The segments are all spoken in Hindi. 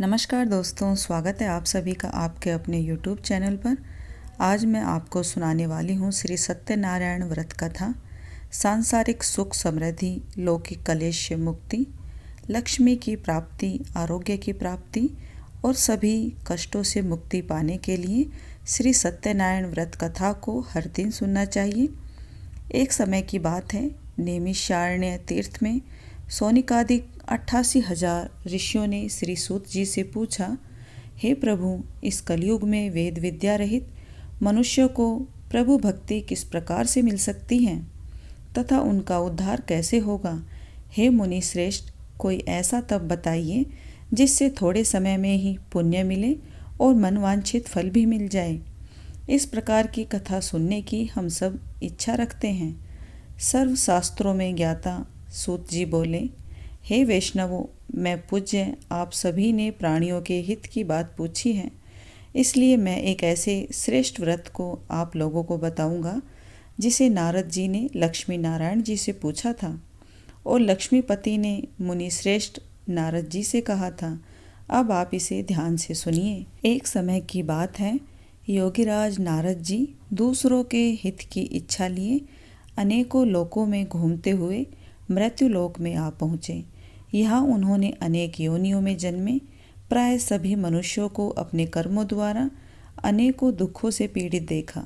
नमस्कार दोस्तों, स्वागत है आप सभी का आपके अपने YouTube चैनल पर। आज मैं आपको सुनाने वाली हूँ श्री सत्यनारायण व्रत कथा। सांसारिक सुख समृद्धि, लौकिक कलेश से मुक्ति, लक्ष्मी की प्राप्ति, आरोग्य की प्राप्ति और सभी कष्टों से मुक्ति पाने के लिए श्री सत्यनारायण व्रत कथा को हर दिन सुनना चाहिए। एक समय की बात है, नैमिषारण्य तीर्थ में सौनिकादि 88,000 ऋषियों ने श्री सूत जी से पूछा, हे प्रभु, इस कलयुग में वेद विद्या रहित मनुष्य को प्रभु भक्ति किस प्रकार से मिल सकती है तथा उनका उद्धार कैसे होगा। हे मुनि श्रेष्ठ, कोई ऐसा तप बताइए जिससे थोड़े समय में ही पुण्य मिले और मनवांछित फल भी मिल जाए। इस प्रकार की कथा सुनने की हम सब इच्छा रखते हैं। सर्व शास्त्रों में ज्ञाता सूत जी बोले, हे वैष्णवों, मैं पूज्य आप सभी ने प्राणियों के हित की बात पूछी है, इसलिए मैं एक ऐसे श्रेष्ठ व्रत को आप लोगों को बताऊंगा जिसे नारद जी ने लक्ष्मी नारायण जी से पूछा था और लक्ष्मीपति ने मुनि श्रेष्ठ नारद जी से कहा था। अब आप इसे ध्यान से सुनिए। एक समय की बात है, योगीराज नारद जी दूसरों के हित की इच्छा लिए अनेकों लोकों में घूमते हुए मृत्युलोक में आ पहुँचे। यहाँ उन्होंने अनेक योनियों में जन्मे प्राय सभी मनुष्यों को अपने कर्मों द्वारा अनेकों दुखों से पीड़ित देखा।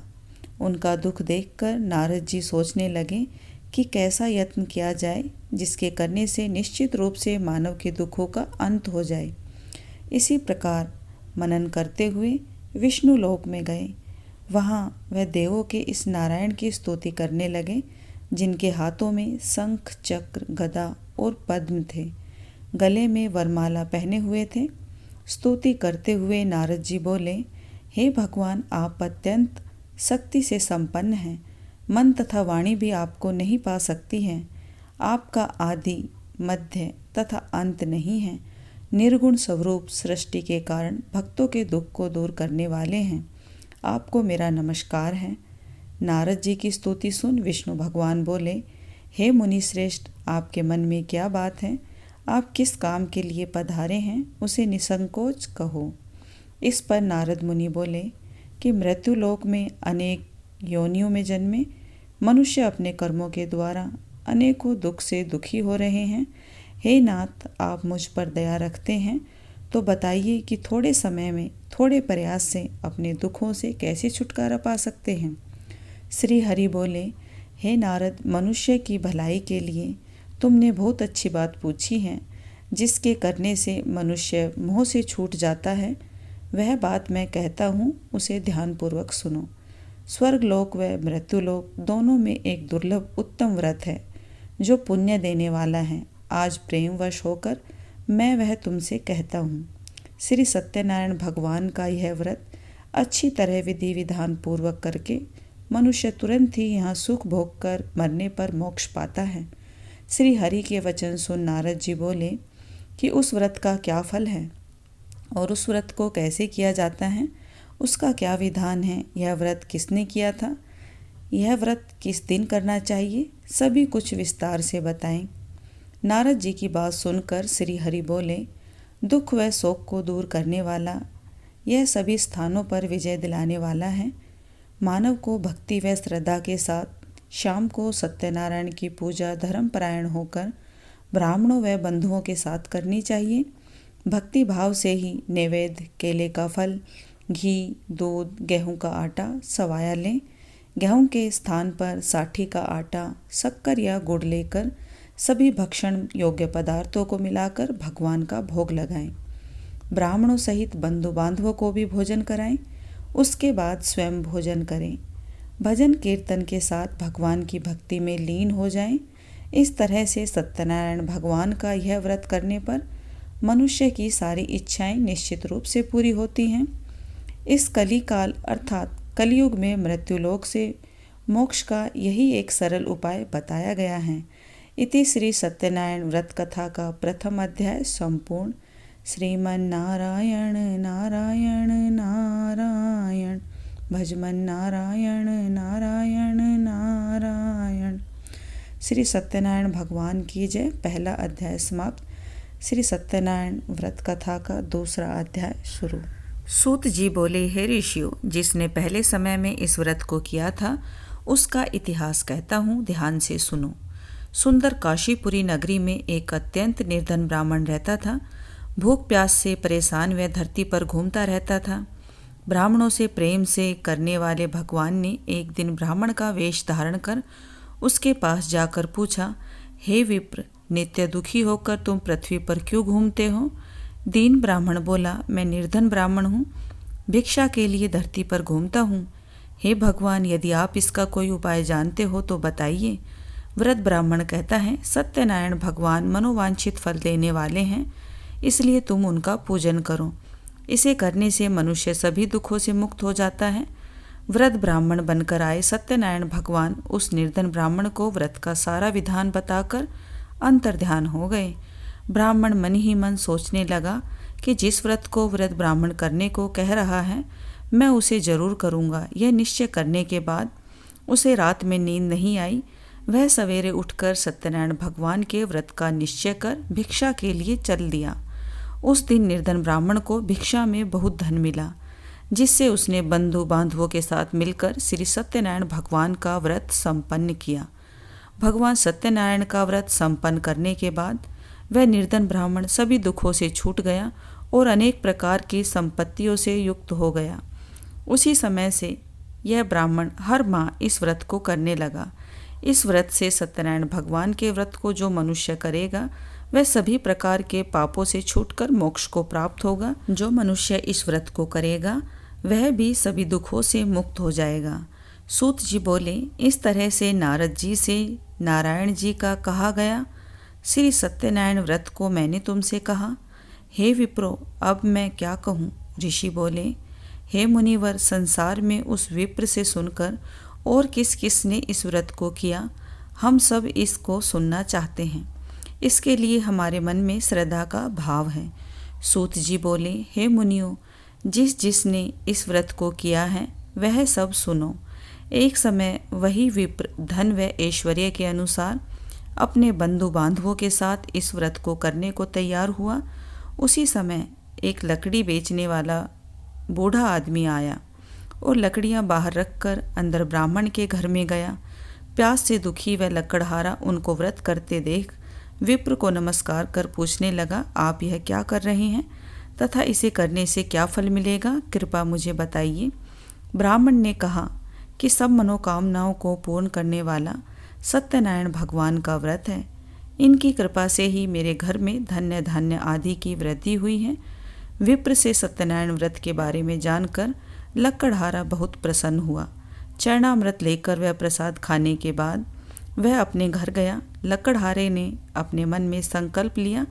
उनका दुख देखकर नारद जी सोचने लगे कि कैसा यत्न किया जाए जिसके करने से निश्चित रूप से मानव के दुखों का अंत हो जाए। इसी प्रकार मनन करते हुए विष्णु लोक में गए। वहाँ वह देवों के इस नारायण की स्तुति करने लगे जिनके हाथों में शंख, चक्र, गदा और पद्म थे, गले में वरमाला पहने हुए थे। स्तुति करते हुए नारद जी बोले, हे भगवान, आप अत्यंत शक्ति से संपन्न हैं। मन तथा वाणी भी आपको नहीं पा सकती हैं। आपका आदि, मध्य तथा अंत नहीं है। निर्गुण स्वरूप सृष्टि के कारण भक्तों के दुख को दूर करने वाले हैं। आपको मेरा नमस्कार है। नारद जी की स्तुति सुन विष्णु भगवान बोले, हे मुनि श्रेष्ठ, आपके मन में क्या बात है? आप किस काम के लिए पधारे हैं, उसे निसंकोच कहो। इस पर नारद मुनि बोले कि मृत्युलोक में अनेक योनियों में जन्मे मनुष्य अपने कर्मों के द्वारा अनेकों दुख से दुखी हो रहे हैं। हे नाथ, आप मुझ पर दया रखते हैं तो बताइए कि थोड़े समय में थोड़े प्रयास से अपने दुखों से कैसे छुटकारा पा सकते हैं। श्री हरि बोले, हे नारद, मनुष्य की भलाई के लिए तुमने बहुत अच्छी बात पूछी है। जिसके करने से मनुष्य मोह से छूट जाता है, वह बात मैं कहता हूँ, उसे ध्यानपूर्वक सुनो। स्वर्गलोक व मृत्युलोक दोनों में एक दुर्लभ उत्तम व्रत है जो पुण्य देने वाला है। आज प्रेमवश होकर मैं वह तुमसे कहता हूँ। श्री सत्यनारायण भगवान का यह व्रत अच्छी तरह विधि विधान पूर्वक करके मनुष्य तुरंत ही यहाँ सुख भोग कर मरने पर मोक्ष पाता है। श्री हरि के वचन सुन नारद जी बोले कि उस व्रत का क्या फल है और उस व्रत को कैसे किया जाता है, उसका क्या विधान है, यह व्रत किसने किया था, यह व्रत किस दिन करना चाहिए, सभी कुछ विस्तार से बताएं। नारद जी की बात सुनकर श्री हरि बोले, दुख व शोक को दूर करने वाला, यह सभी स्थानों पर विजय दिलाने वाला है। मानव को भक्ति व श्रद्धा के साथ शाम को सत्यनारायण की पूजा धर्मपरायण होकर ब्राह्मणों व बंधुओं के साथ करनी चाहिए। भक्ति भाव से ही नैवेद्य, केले का फल, घी, दूध, गेहूं का आटा सवाया लें। गेहूं के स्थान पर साठी का आटा, शक्कर या गुड़ लेकर सभी भक्षण योग्य पदार्थों को मिलाकर भगवान का भोग लगाएं। ब्राह्मणों सहित बंधु बांधवों को भी भोजन कराएं। उसके बाद स्वयं भोजन करें। भजन कीर्तन के साथ भगवान की भक्ति में लीन हो जाएं। इस तरह से सत्यनारायण भगवान का यह व्रत करने पर मनुष्य की सारी इच्छाएं निश्चित रूप से पूरी होती हैं। इस कली काल अर्थात कलयुग में मृत्युलोक से मोक्ष का यही एक सरल उपाय बताया गया है। इति श्री सत्यनारायण व्रत कथा का प्रथम अध्याय संपूर्ण। श्रीमन नारायण नारायण नारायण, भजमन नारायण नारायण नारायण। श्री सत्यनारायण भगवान की जय। पहला अध्याय समाप्त। श्री सत्यनारायण व्रत कथा का दूसरा अध्याय शुरू। सूत जी बोले, हे ऋषियों, जिसने पहले समय में इस व्रत को किया था उसका इतिहास कहता हूँ, ध्यान से सुनो। सुंदर काशीपुरी नगरी में एक अत्यंत निर्धन ब्राह्मण रहता था। भूख प्यास से परेशान वह धरती पर घूमता रहता था। ब्राह्मणों से प्रेम से करने वाले भगवान ने एक दिन ब्राह्मण का वेश धारण कर उसके पास जाकर पूछा, हे विप्र, नित्य दुखी होकर तुम पृथ्वी पर क्यों घूमते हो? दीन ब्राह्मण बोला, मैं निर्धन ब्राह्मण हूँ, भिक्षा के लिए धरती पर घूमता हूँ। हे भगवान, यदि आप इसका कोई उपाय जानते हो तो बताइए। व्रत ब्राह्मण कहता है, सत्यनारायण भगवान मनोवांछित फल देने वाले हैं, इसलिए तुम उनका पूजन करो। इसे करने से मनुष्य सभी दुखों से मुक्त हो जाता है। व्रत ब्राह्मण बनकर आए सत्यनारायण भगवान उस निर्धन ब्राह्मण को व्रत का सारा विधान बताकर अंतर्ध्यान हो गए। ब्राह्मण मन ही मन सोचने लगा कि जिस व्रत को व्रत ब्राह्मण करने को कह रहा है मैं उसे जरूर करूँगा। यह निश्चय करने के बाद उसे रात में नींद नहीं आई। वह सवेरे उठकर सत्यनारायण भगवान के व्रत का निश्चय कर भिक्षा के लिए चल दिया। उस दिन निर्धन ब्राह्मण को भिक्षा में बहुत धन मिला, जिससे उसने बंधु बांधवों के साथ मिलकर श्री सत्यनारायण भगवान का व्रत संपन्न किया। भगवान सत्यनारायण का व्रत संपन्न करने के बाद वह निर्धन ब्राह्मण सभी दुखों से छूट गया और अनेक प्रकार की संपत्तियों से युक्त हो गया। उसी समय से यह ब्राह्मण हर माह इस व्रत को करने लगा। इस व्रत से सत्यनारायण भगवान के व्रत को जो मनुष्य करेगा वह सभी प्रकार के पापों से छूटकर मोक्ष को प्राप्त होगा। जो मनुष्य इस व्रत को करेगा वह भी सभी दुखों से मुक्त हो जाएगा। सूत जी बोले, इस तरह से नारद जी से नारायण जी का कहा गया। श्री सत्यनारायण व्रत को मैंने तुमसे कहा। हे विप्रो, अब मैं क्या कहूँ? ऋषि बोले, हे मुनिवर, संसार में उस विप्र से सुनकर और किस किस ने इस व्रत को किया, हम सब इसको सुनना चाहते हैं। इसके लिए हमारे मन में श्रद्धा का भाव है। सूत जी बोले, हे मुनियों, जिसने इस व्रत को किया है वह सब सुनो। एक समय वही विप्र धन व ऐश्वर्य के अनुसार अपने बंधु बांधवों के साथ इस व्रत को करने को तैयार हुआ। उसी समय एक लकड़ी बेचने वाला बूढ़ा आदमी आया और लकड़ियां बाहर रखकर अंदर ब्राह्मण के घर में गया। प्यास से दुखी वह लकड़हारा उनको व्रत करते देख विप्र को नमस्कार कर पूछने लगा, आप यह क्या कर रहे हैं तथा इसे करने से क्या फल मिलेगा, कृपया मुझे बताइए। ब्राह्मण ने कहा कि सब मनोकामनाओं को पूर्ण करने वाला सत्यनारायण भगवान का व्रत है। इनकी कृपा से ही मेरे घर में धन्य धान्य आदि की वृद्धि हुई है। विप्र से सत्यनारायण व्रत के बारे में जानकर लकड़हारा बहुत प्रसन्न हुआ। चरणामृत लेकर वह प्रसाद खाने के बाद वह अपने घर गया। लकड़हारे ने अपने मन में संकल्प लिया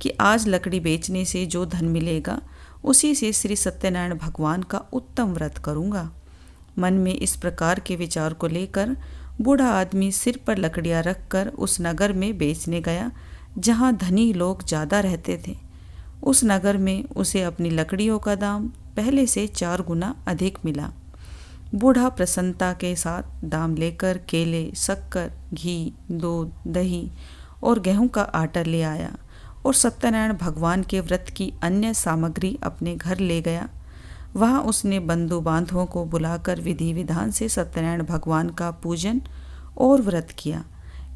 कि आज लकड़ी बेचने से जो धन मिलेगा उसी से श्री सत्यनारायण भगवान का उत्तम व्रत करूँगा। मन में इस प्रकार के विचार को लेकर बूढ़ा आदमी सिर पर लकड़ियाँ रखकर उस नगर में बेचने गया जहाँ धनी लोग ज़्यादा रहते थे। उस नगर में उसे अपनी लकड़ियों का दाम पहले से 4 गुना अधिक मिला। बूढ़ा प्रसन्नता के साथ दाम लेकर केले, शक्कर, घी, दूध, दही और गेहूं का आटा ले आया और सत्यनारायण भगवान के व्रत की अन्य सामग्री अपने घर ले गया। वहाँ उसने बंधु बांधवों को बुलाकर विधि विधान से सत्यनारायण भगवान का पूजन और व्रत किया।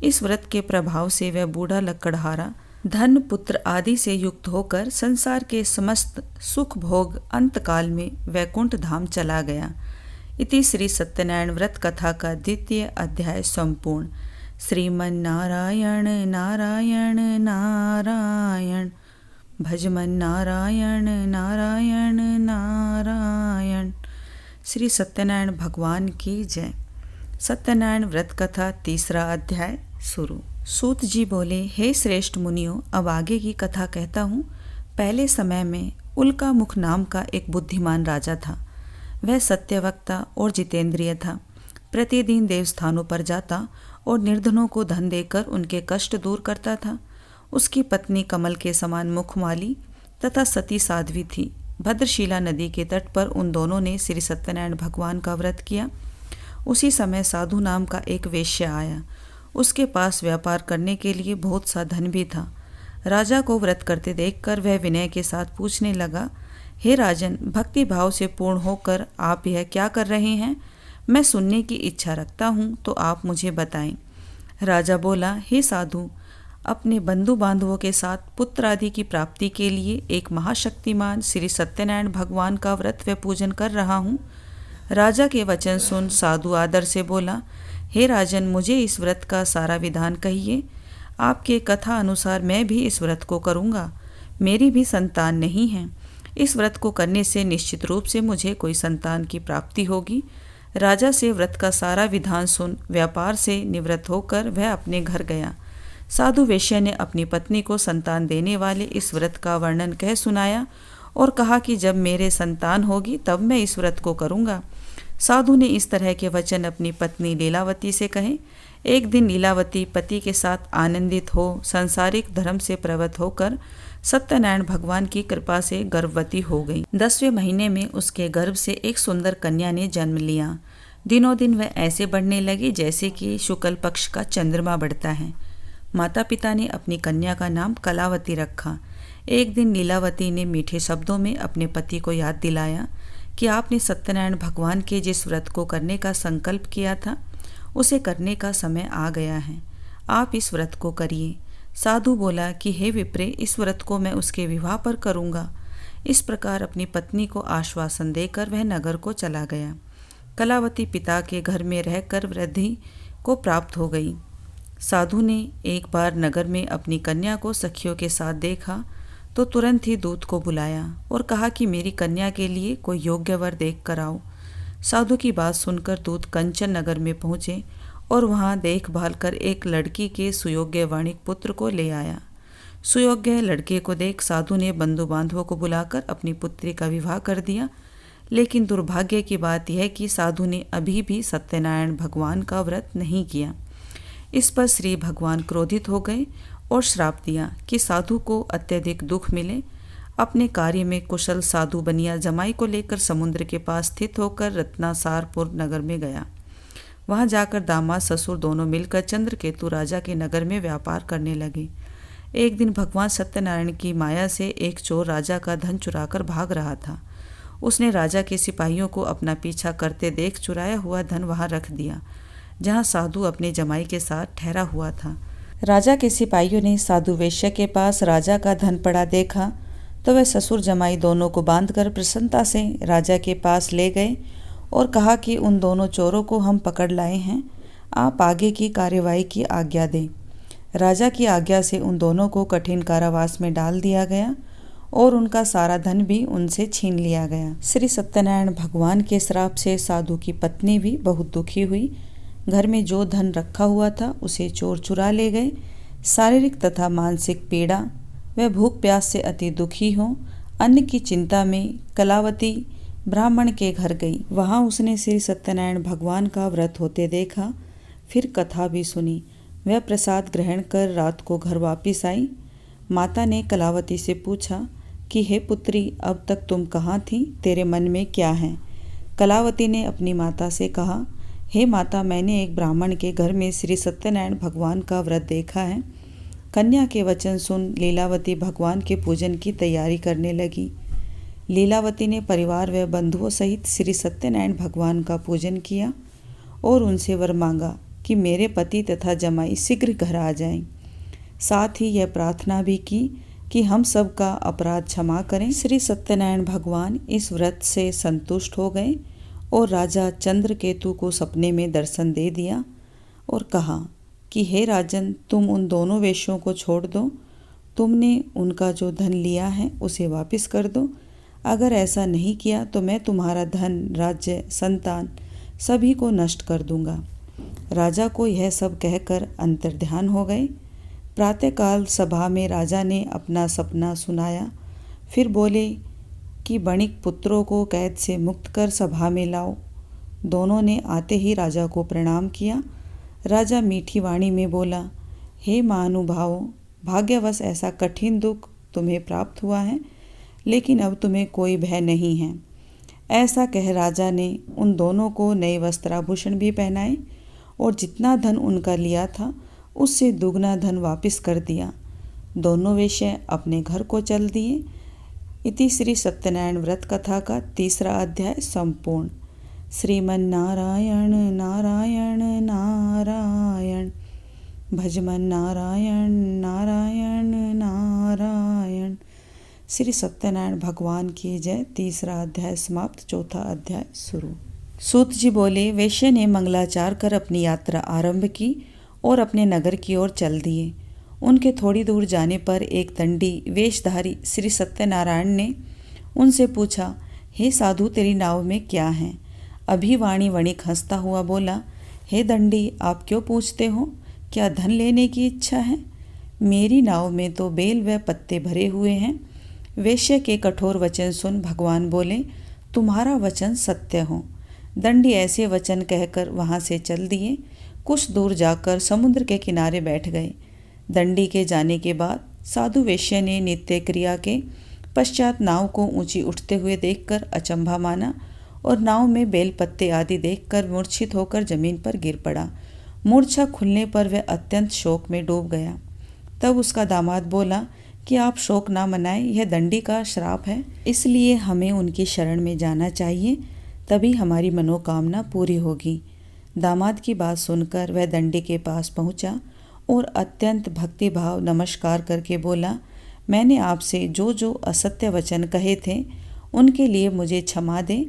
इस व्रत के प्रभाव से वह बूढ़ा लकड़हारा धन पुत्र आदि से युक्त होकर संसार के समस्त सुख भोग अंतकाल में वैकुंठ धाम चला गया। इति श्री सत्यनारायण व्रत कथा का द्वितीय अध्याय संपूर्ण। श्रीमन नारायण नारायण नारायण, भजमन नारायण नारायण नारायण। श्री सत्यनारायण भगवान की जय। सत्यनारायण व्रत कथा तीसरा अध्याय शुरू। सूत जी बोले, हे श्रेष्ठ मुनियों, अब आगे की कथा कहता हूँ। पहले समय में उल्का मुख नाम का एक बुद्धिमान राजा था। वह सत्यवक्ता और जितेंद्रिय था। प्रतिदिन देवस्थानों पर जाता और निर्धनों को धन देकर उनके कष्ट दूर करता था। उसकी पत्नी कमल के समान मुखमाली तथा सती साध्वी थी। भद्रशिला नदी के तट पर उन दोनों ने श्री सत्यनारायण भगवान का व्रत किया। उसी समय साधु नाम का एक वेश्या आया। उसके पास व्यापार करने के लिए बहुत सा धन भी था। राजा को व्रत करते देखकर वह विनय के साथ पूछने लगा, हे राजन, भक्ति भाव से पूर्ण होकर आप यह क्या कर रहे हैं? मैं सुनने की इच्छा रखता हूँ, तो आप मुझे बताएं। राजा बोला, हे साधु, अपने बंधु बांधवों के साथ पुत्र आदि की प्राप्ति के लिए एक महाशक्तिमान श्री सत्यनारायण भगवान का व्रत व पूजन कर रहा हूँ। राजा के वचन सुन साधु आदर से बोला, हे राजन, मुझे इस व्रत का सारा विधान कहिए। आपके कथा अनुसार मैं भी इस व्रत को करूँगा। मेरी भी संतान नहीं है। इस व्रत को करने से निश्चित रूप से मुझे कोई संतान की प्राप्ति होगी। राजा से व्रत का सारा विधान सुन व्यापार से निवृत्त होकर वह अपने घर गया। साधु वैश्य ने अपनी पत्नी को संतान देने वाले इस व्रत का वर्णन कह सुनाया और कहा कि जब मेरे संतान होगी तब मैं इस व्रत को करूँगा। साधु ने इस तरह के वचन अपनी पत्नी लीलावती से कहे। एक दिन लीलावती पति के साथ आनंदित हो सांसारिक धर्म से प्रवृत्त होकर सत्यनारायण भगवान की कृपा से गर्भवती हो गई। 10वें महीने में उसके गर्भ से एक सुंदर कन्या ने जन्म लिया। दिनों दिन वह ऐसे बढ़ने लगी जैसे कि शुक्ल पक्ष का चंद्रमा बढ़ता है। माता पिता ने अपनी कन्या का नाम कलावती रखा। एक दिन लीलावती ने मीठे शब्दों में अपने पति को याद दिलाया कि आपने सत्यनारायण भगवान के जिस व्रत को करने का संकल्प किया था उसे करने का समय आ गया है। आप इस व्रत को करिए। साधु बोला कि हे विप्रे, इस व्रत को मैं उसके विवाह पर करूँगा। इस प्रकार अपनी पत्नी को आश्वासन देकर वह नगर को चला गया। कलावती पिता के घर में रहकर वृद्धि को प्राप्त हो गई। साधु ने एक बार नगर में अपनी कन्या को सखियों के साथ देखा तो तुरंत ही दूत को बुलाया और कहा कि मेरी कन्या के लिए कोई योग्य वर देख कर आओ। साधु की बात सुनकर दूत कंचन नगर में पहुँचे और वहाँ देखभाल कर एक लड़की के सुयोग्य वाणिक पुत्र को ले आया। सुयोग्य लड़के को देख साधु ने बंधु बांधवों को बुलाकर अपनी पुत्री का विवाह कर दिया। लेकिन दुर्भाग्य की बात यह कि साधु ने अभी भी सत्यनारायण भगवान का व्रत नहीं किया। इस पर श्री भगवान क्रोधित हो गए और श्राप दिया कि साधु को अत्यधिक दुख मिले। अपने कार्य में कुशल साधु बनिया जमाई को लेकर समुद्र के पास स्थित होकर रत्नासारपुर नगर में गया। वहां जाकर दामाद ससुर दोनों मिलकर चंद्रकेतु राजा के नगर में व्यापार करने लगे। एक दिन भगवान सत्यनारायण की माया से एक चोर राजा का धन चुराकर भाग रहा था। उसने राजा के सिपाहियों को अपना पीछा करते देख चुराया हुआ धन वहां रख दिया जहां साधु अपने जमाई के साथ ठहरा हुआ था। राजा के सिपाहियों ने साधु वैश्य के पास राजा का धन पड़ा देखा तो वह ससुर जमाई दोनों को बांधकर प्रसन्नता से राजा के पास ले गए और कहा कि उन दोनों चोरों को हम पकड़ लाए हैं, आप आगे की कार्यवाही की आज्ञा दें। राजा की आज्ञा से उन दोनों को कठिन कारावास में डाल दिया गया और उनका सारा धन भी उनसे छीन लिया गया। श्री सत्यनारायण भगवान के श्राप से साधु की पत्नी भी बहुत दुखी हुई। घर में जो धन रखा हुआ था उसे चोर चुरा ले गए। शारीरिक तथा मानसिक पीड़ा व भूख प्यास से अति दुखी हो अन्न की चिंता में कलावती ब्राह्मण के घर गई। वहां उसने श्री सत्यनारायण भगवान का व्रत होते देखा। फिर कथा भी सुनी। वह प्रसाद ग्रहण कर रात को घर वापिस आई। माता ने कलावती से पूछा कि हे पुत्री, अब तक तुम कहाँ थी? तेरे मन में क्या है? कलावती ने अपनी माता से कहा, हे माता, मैंने एक ब्राह्मण के घर में श्री सत्यनारायण भगवान का व्रत देखा है। कन्या के वचन सुन लीलावती भगवान के पूजन की तैयारी करने लगी। लीलावती ने परिवार व बंधुओं सहित श्री सत्यनारायण भगवान का पूजन किया और उनसे वर मांगा कि मेरे पति तथा जमाई शीघ्र घर आ जाएं। साथ ही यह प्रार्थना भी की कि हम सब का अपराध क्षमा करें। श्री सत्यनारायण भगवान इस व्रत से संतुष्ट हो गए और राजा चंद्रकेतु को सपने में दर्शन दे दिया और कहा कि हे राजन, तुम उन दोनों वेश्यों को छोड़ दो। तुमने उनका जो धन लिया है उसे वापस कर दो। अगर ऐसा नहीं किया तो मैं तुम्हारा धन, राज्य, संतान सभी को नष्ट कर दूंगा। राजा को यह सब कहकर अंतर्ध्यान हो गए। प्रातःकाल सभा में राजा ने अपना सपना सुनाया। फिर बोले कि बणिक पुत्रों को कैद से मुक्त कर सभा में लाओ। दोनों ने आते ही राजा को प्रणाम किया। राजा मीठी वाणी में बोला, हे महानुभावों, भाग्यवश ऐसा कठिन दुख तुम्हें प्राप्त हुआ है, लेकिन अब तुम्हें कोई भय नहीं है। ऐसा कह राजा ने उन दोनों को नए वस्त्राभूषण भी पहनाए और जितना धन उनका लिया था उससे दुगना धन वापस कर दिया। दोनों वेश्या अपने घर को चल दिए। इति श्री सत्यनारायण व्रत कथा का 3रा अध्याय संपूर्ण। श्रीमन्नारायण नारायण नारायण, भजमन नारायण नारायण नारायण। श्री सत्यनारायण भगवान की जय। 3रा अध्याय समाप्त। 4था अध्याय शुरू। सूत जी बोले, वैश्य ने मंगलाचार कर अपनी यात्रा आरंभ की और अपने नगर की ओर चल दिए। उनके थोड़ी दूर जाने पर एक दंडी वेशधारी श्री सत्यनारायण ने उनसे पूछा, हे साधु, तेरी नाव में क्या है? अभिवाणी वणिक हंसता हुआ बोला, हे दंडी, आप क्यों पूछते हो? क्या धन लेने की इच्छा है? मेरी नाव में तो बेल व पत्ते भरे हुए हैं। वेश्य के कठोर वचन सुन भगवान बोले, तुम्हारा वचन सत्य हो। दंडी ऐसे वचन कहकर वहाँ से चल दिए। कुछ दूर जाकर समुद्र के किनारे बैठ गए। दंडी के जाने के बाद साधु वेश्य ने नित्य क्रिया के पश्चात नाव को ऊंची उठते हुए देखकर अचंभा माना और नाव में बेल पत्ते आदि देखकर मूर्छित होकर जमीन पर गिर पड़ा। मूर्छा खुलने पर वह अत्यंत शोक में डूब गया। तब उसका दामाद बोला कि आप शोक ना मनाएं, यह दंडी का श्राप है, इसलिए हमें उनकी शरण में जाना चाहिए, तभी हमारी मनोकामना पूरी होगी। दामाद की बात सुनकर वह दंडी के पास पहुंचा और अत्यंत भक्तिभाव नमस्कार करके बोला, मैंने आपसे जो जो असत्य वचन कहे थे उनके लिए मुझे क्षमा दें।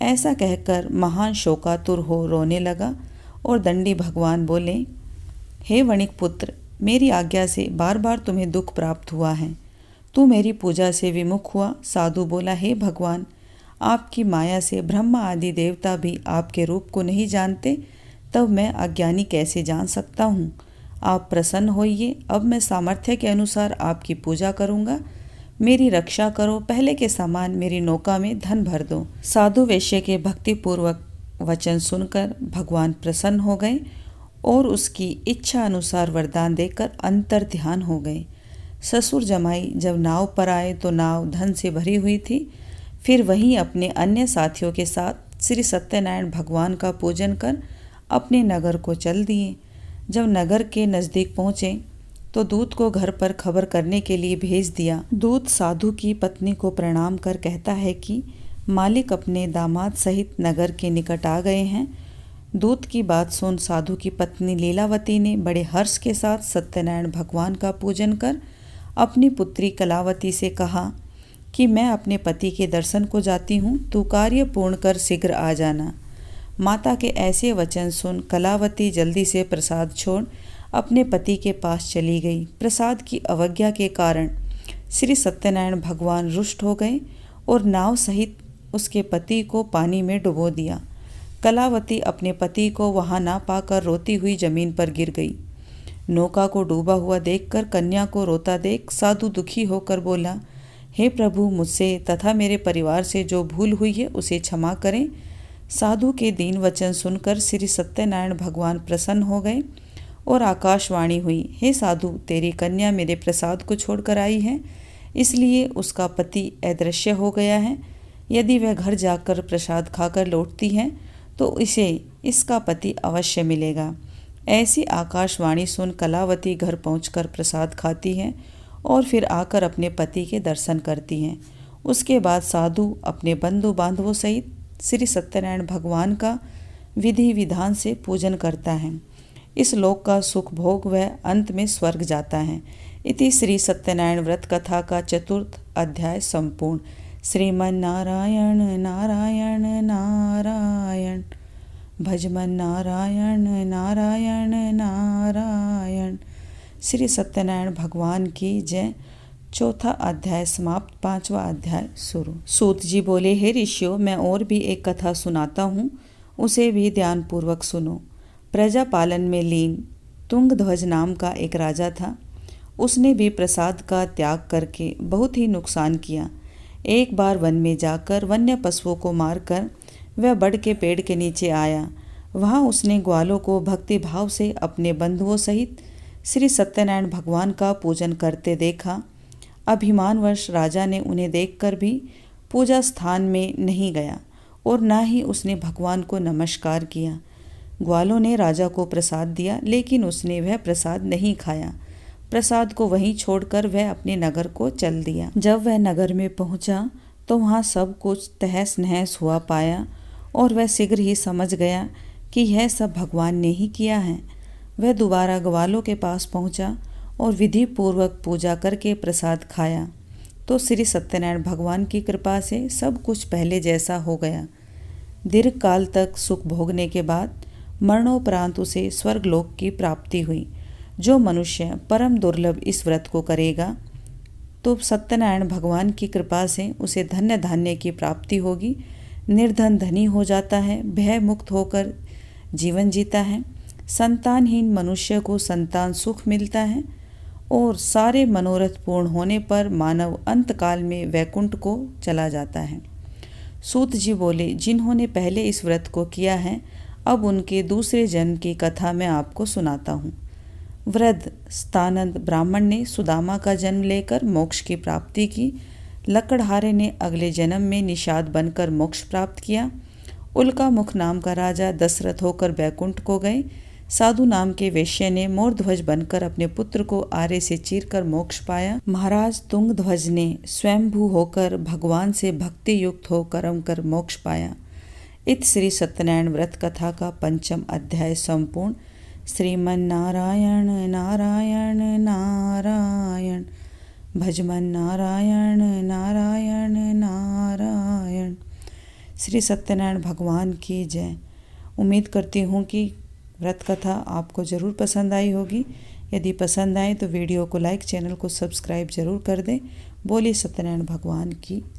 ऐसा कहकर महान शोकातुर हो रोने लगा और दंडी भगवान बोले, हे वणिक पुत्र, मेरी आज्ञा से बार बार तुम्हें दुख प्राप्त हुआ है। तू मेरी पूजा से विमुख हुआ। साधु बोला, हे भगवान, आपकी माया से ब्रह्मा आदि देवता भी आपके रूप को नहीं जानते, तब मैं अज्ञानी कैसे जान सकता हूँ? आप प्रसन्न होइए, अब मैं सामर्थ्य के अनुसार आपकी पूजा करूँगा। मेरी रक्षा करो, पहले के समान मेरी नौका में धन भर दो। साधु वैश्य के भक्तिपूर्वक वचन सुनकर भगवान प्रसन्न हो गए और उसकी इच्छा अनुसार वरदान देकर अंतर ध्यान हो गए। ससुर जमाई जब नाव पर आए तो नाव धन से भरी हुई थी। फिर वहीं अपने अन्य साथियों के साथ श्री सत्यनारायण भगवान का पूजन कर अपने नगर को चल दिए। जब नगर के नज़दीक पहुँचे तो दूत को घर पर खबर करने के लिए भेज दिया। दूत साधु की पत्नी को प्रणाम कर कहता है कि मालिक अपने दामाद सहित नगर के निकट आ गए हैं। दूत की बात सुन साधु की पत्नी लीलावती ने बड़े हर्ष के साथ सत्यनारायण भगवान का पूजन कर अपनी पुत्री कलावती से कहा कि मैं अपने पति के दर्शन को जाती हूँ, तू कार्य पूर्ण कर शीघ्र आ जाना। माता के ऐसे वचन सुन कलावती जल्दी से प्रसाद छोड़ अपने पति के पास चली गई। प्रसाद की अवज्ञा के कारण श्री सत्यनारायण भगवान रुष्ट हो गए और नाव सहित उसके पति को पानी में डुबो दिया। कलावती अपने पति को वहां ना पाकर रोती हुई जमीन पर गिर गई। नौका को डूबा हुआ देखकर कन्या को रोता देख साधु दुखी होकर बोला, हे प्रभु, मुझसे तथा मेरे परिवार से जो भूल हुई है उसे क्षमा करें। साधु के दीन वचन सुनकर श्री सत्यनारायण भगवान प्रसन्न हो गए और आकाशवाणी हुई, हे साधु, तेरी कन्या मेरे प्रसाद को छोड़कर आई है, इसलिए उसका पति अदृश्य हो गया है। यदि वह घर जाकर प्रसाद खाकर लौटती है तो इसे इसका पति अवश्य मिलेगा। ऐसी आकाशवाणी सुन कलावती घर पहुंचकर प्रसाद खाती है और फिर आकर अपने पति के दर्शन करती हैं। उसके बाद साधु अपने बंधु बांधवों सहित श्री सत्यनारायण भगवान का विधि विधान से पूजन करता है। इस लोक का सुख भोग वह अंत में स्वर्ग जाता है। इति श्री सत्यनारायण व्रत कथा का 4th अध्याय संपूर्ण। श्रीमन नारायण नारायण नारायण, भजमन नारायण नारायण नारायण। श्री सत्यनारायण भगवान की जय। 4था अध्याय समाप्त। 5वां अध्याय शुरू। सूत जी बोले, हे ऋषियों, मैं और भी एक कथा सुनाता हूँ, उसे भी ध्यानपूर्वक सुनो। प्रजा पालन में लीन तुंगध्वज नाम का एक राजा था। उसने भी प्रसाद का त्याग करके बहुत ही नुकसान किया। एक बार वन में जाकर वन्य पशुओं को मारकर वह बड़ के पेड़ के नीचे आया। वहाँ उसने ग्वालों को भक्ति भाव से अपने बंधुओं सहित श्री सत्यनारायण भगवान का पूजन करते देखा। अभिमानवश राजा ने उन्हें देखकर भी पूजा स्थान में नहीं गया और न ही उसने भगवान को नमस्कार किया। ग्वालों ने राजा को प्रसाद दिया, लेकिन उसने वह प्रसाद नहीं खाया। प्रसाद को वहीं छोड़कर वह अपने नगर को चल दिया। जब वह नगर में पहुंचा तो वहां सब कुछ तहस नहस हुआ पाया और वह शीघ्र ही समझ गया कि यह सब भगवान ने ही किया है। वह दोबारा ग्वालों के पास पहुंचा और विधि पूर्वक पूजा करके प्रसाद खाया तो श्री सत्यनारायण भगवान की कृपा से सब कुछ पहले जैसा हो गया। दीर्घ काल तक सुख भोगने के बाद मरणोपरांत उसे स्वर्गलोक की प्राप्ति हुई। जो मनुष्य परम दुर्लभ इस व्रत को करेगा तो सत्यनारायण भगवान की कृपा से उसे धन्य धान्य की प्राप्ति होगी, निर्धन धनी हो जाता है, भय मुक्त होकर जीवन जीता है, संतानहीन मनुष्य को संतान सुख मिलता है और सारे मनोरथ पूर्ण होने पर मानव अंतकाल में वैकुंठ को चला जाता है। सूत जी बोले, जिन्होंने पहले इस व्रत को किया है अब उनके दूसरे जन्म की कथा मैं आपको सुनाता हूँ। वृद्ध स्थानंद ब्राह्मण ने सुदामा का जन्म लेकर मोक्ष की प्राप्ति की। लकड़हारे ने अगले जन्म में निषाद बनकर मोक्ष प्राप्त किया। उल्का मुख नाम का राजा दशरथ होकर वैकुंठ को गए। साधु नाम के वैश्य ने मोरध्वज बनकर अपने पुत्र को आरे से चीरकर मोक्ष पाया। महाराज तुंगध्वज ने स्वयंभू होकर भगवान से भक्ति युक्त हो कर्म कर मोक्ष पाया। इत श्री सत्यनारायण व्रत कथा का 5वां अध्याय संपूर्ण। श्रीमन नारायण नारायण नारायण, भजमन नारायण नारायण नारायण। श्री सत्यनारायण भगवान की जय। उम्मीद करती हूँ कि व्रत कथा आपको ज़रूर पसंद आई होगी। यदि पसंद आए तो वीडियो को लाइक, चैनल को सब्सक्राइब जरूर कर दें। बोलिए सत्यनारायण भगवान की।